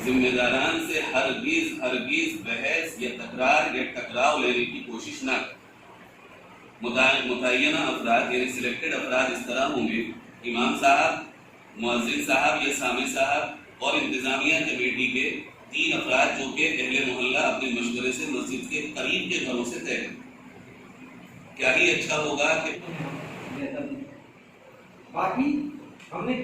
ذمہ داران سے ہرگز بحث یا تکرار یا ٹکراؤ لینے کی کوشش نہ کریں۔ متعینہ افراد یعنی سلیکٹڈ افراد اس طرح ہوں گے: امام صاحب، مؤذن صاحب یا سامع صاحب اور انتظامیہ کمیٹی کے 3 افراد جو کہ اہل محلہ اپنے مشورے سے مسجد کے قریب کے گھروں سے طے کریں۔ کیا ہی اچھا ہوگا کہ باقی ہم نے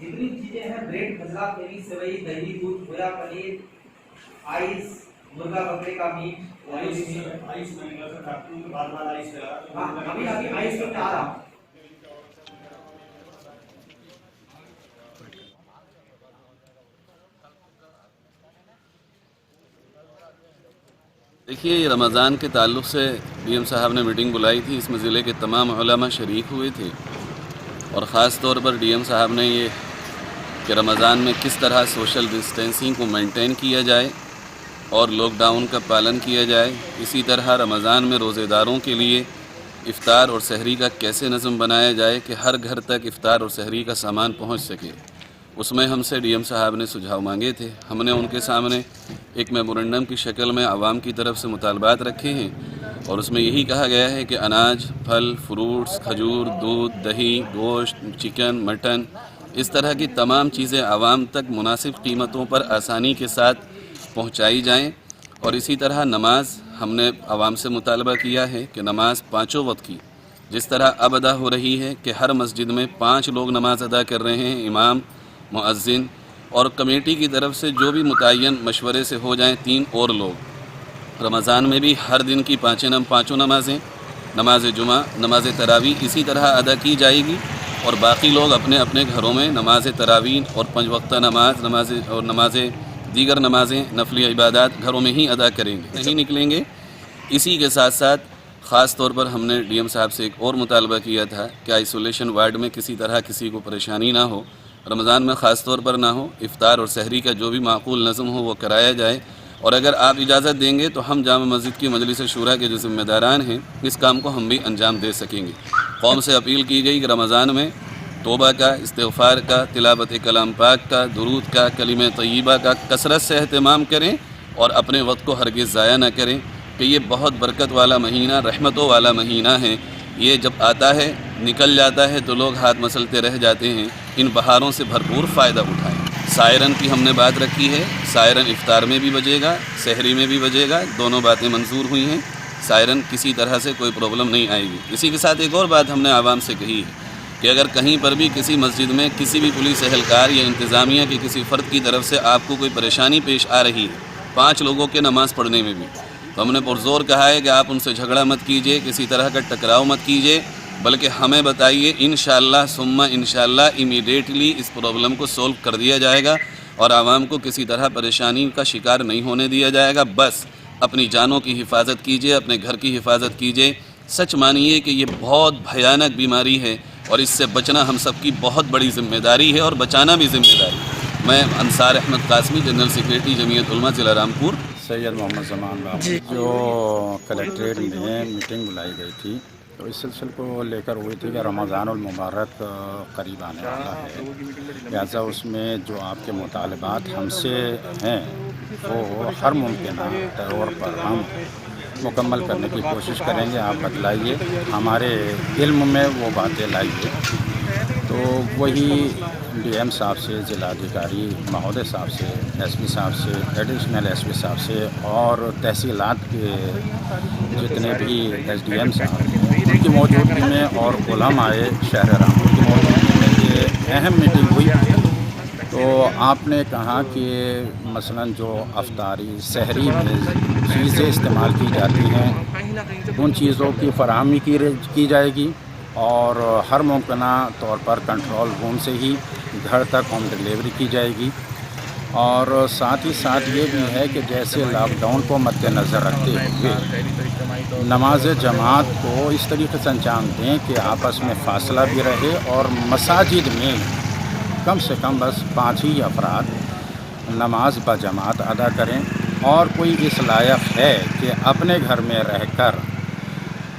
جتنی چیزیں ہیں بریڈ، کھجرا، پیری، سوئی، دہی، دودھ، کھویا، پنیر، آئس، مرغا بکرے کا میٹ، ابھی آئس میں آ رہا۔ دیکھیے، یہ رمضان کے تعلق سے ڈی ایم صاحب نے میٹنگ بلائی تھی، اس میں ضلع کے تمام علماء شریک ہوئے تھے، اور خاص طور پر ڈی ایم صاحب نے یہ کہ رمضان میں کس طرح سوشل ڈسٹینسنگ کو مینٹین کیا جائے اور لاک ڈاؤن کا پالن کیا جائے، اسی طرح رمضان میں روزے داروں کے لیے افطار اور سحری کا کیسے نظم بنایا جائے کہ ہر گھر تک افطار اور سحری کا سامان پہنچ سکے۔ اس میں ہم سے ڈی ایم صاحب نے سجھاؤ مانگے تھے، ہم نے ان کے سامنے ایک میمورنڈم کی شکل میں عوام کی طرف سے مطالبات رکھے ہیں، اور اس میں یہی کہا گیا ہے کہ اناج، پھل، فروٹس، کھجور، دودھ، دہی، گوشت، چکن، مٹن، اس طرح کی تمام چیزیں عوام تک مناسب قیمتوں پر آسانی کے ساتھ پہنچائی جائیں، اور اسی طرح نماز ہم نے عوام سے مطالبہ کیا ہے کہ نماز 5 وقت کی جس طرح اب ادا ہو رہی ہے کہ ہر مسجد میں 5 لوگ نماز ادا کر رہے ہیں، امام، مؤذن، اور کمیٹی کی طرف سے جو بھی متعین مشورے سے ہو جائیں 3 اور لوگ۔ رمضان میں بھی ہر دن کی 5 نمازیں، نماز جمعہ، نماز تراویح اسی طرح ادا کی جائے گی، اور باقی لوگ اپنے اپنے گھروں میں نماز تراویح اور 5 وقتہ نماز دیگر نمازیں، نفلی عبادات گھروں میں ہی ادا کریں گے، نہیں نکلیں گے۔ اسی کے ساتھ ساتھ خاص طور پر ہم نے ڈی ایم صاحب سے ایک اور مطالبہ کیا تھا کہ آئسولیشن وارڈ میں کسی طرح کسی کو پریشانی نہ ہو، رمضان میں خاص طور پر نہ ہو، افطار اور سحری کا جو بھی معقول نظم ہو وہ کرایا جائے، اور اگر آپ اجازت دیں گے تو ہم جامع مسجد کی مجلس شورا کے جو ذمہ داران ہیں اس کام کو ہم بھی انجام دے سکیں گے۔ قوم سے اپیل کی گئی کہ رمضان میں توبہ کا، استغفار کا، تلاوت کلام پاک کا، درود کا، کلمہ طیبہ کا کثرت سے اہتمام کریں، اور اپنے وقت کو ہرگز ضائع نہ کریں، کہ یہ بہت برکت والا مہینہ، رحمتوں والا مہینہ ہے۔ یہ جب آتا ہے، نکل جاتا ہے تو لوگ ہاتھ مسلتے رہ جاتے ہیں، ان بہاروں سے بھرپور فائدہ اٹھائیں۔ سائرن کی ہم نے بات رکھی ہے، سائرن افطار میں بھی بجے گا، سحری میں بھی بجے گا، دونوں باتیں منظور ہوئی ہیں، سائرن کسی طرح سے کوئی پرابلم نہیں آئے گی۔ اسی کے ساتھ ایک اور بات ہم نے عوام سے کہی ہے کہ اگر کہیں پر بھی کسی مسجد میں کسی بھی پولیس اہلکار یا انتظامیہ کے کسی فرد کی طرف سے آپ کو کوئی پریشانی پیش آ رہی ہے 5 لوگوں کے نماز پڑھنے میں بھی، تو ہم نے پرزور کہا ہے کہ آپ ان سے جھگڑا مت کیجئے، کسی طرح کا ٹکراؤ مت کیجئے، بلکہ ہمیں بتائیے، انشاءاللہ ثم انشاءاللہ امیڈیٹلی اس پرابلم کو سولو کر دیا جائے گا، اور عوام کو کسی طرح پریشانی کا شکار نہیں ہونے دیا جائے گا۔ بس اپنی جانوں کی حفاظت کیجئے، اپنے گھر کی حفاظت کیجئے۔ سچ مانیے کہ یہ بہت بھیانک بیماری ہے، اور اس سے بچنا ہم سب کی بہت بڑی ذمہ داری ہے، اور بچانا بھی ذمہ داری ہے۔ میں انصار احمد قاسمی، جنرل سیکریٹری جمعیت علماء ضلع رامپور۔ سید محمد زمان بابو جو کلیکٹریٹ میں میٹنگ بلائی گئی تھی، تو اس سلسلے کو لے کر ہوئی تھی کہ رمضان المبارک قریب آنے والا ہے، لہٰذا اس میں جو آپ کے مطالبات ہم سے ہیں وہ ہر ممکنہ طور پر ہم مکمل کرنے کی کوشش کریں گے۔ آپ بتلائیے، ہمارے علم میں وہ باتیں لائیے۔ تو وہی ڈی ایم صاحب سے، ضلع ادھیکاری مہودے صاحب سے، ایس پی صاحب سے، ایڈیشنل ایس پی صاحب سے، اور تحصیلات کے جتنے بھی ایس ڈی ایم صاحب ہیں ان کی موجودگی میں، اور علماء شہر رامپور کی موجودگی میں یہ اہم میٹنگ ہوئی۔ تو آپ نے کہا کہ مثلاً جو افطاری سحری میں چیزیں استعمال کی جاتی ہیں ان چیزوں کی فراہمی کی جائے گی، اور ہر ممکنہ طور پر کنٹرول روم سے ہی گھر تک ہوم ڈلیوری کی جائے گی۔ اور ساتھ ہی ساتھ یہ بھی ہے کہ جیسے لاک ڈاؤن کو مد نظر رکھتے ہوئے نماز جماعت کو اس طریقے سے انجام دیں کہ آپس میں فاصلہ بھی رہے، اور مساجد میں کم سے کم بس 5 ہی افراد نماز بجماعت ادا کریں، اور کوئی اس لائق ہے کہ اپنے گھر میں رہ کر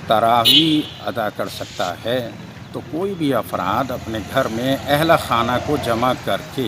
تراویح ادا کر سکتا ہے تو کوئی بھی افراد اپنے گھر میں اہل خانہ کو جمع کر کے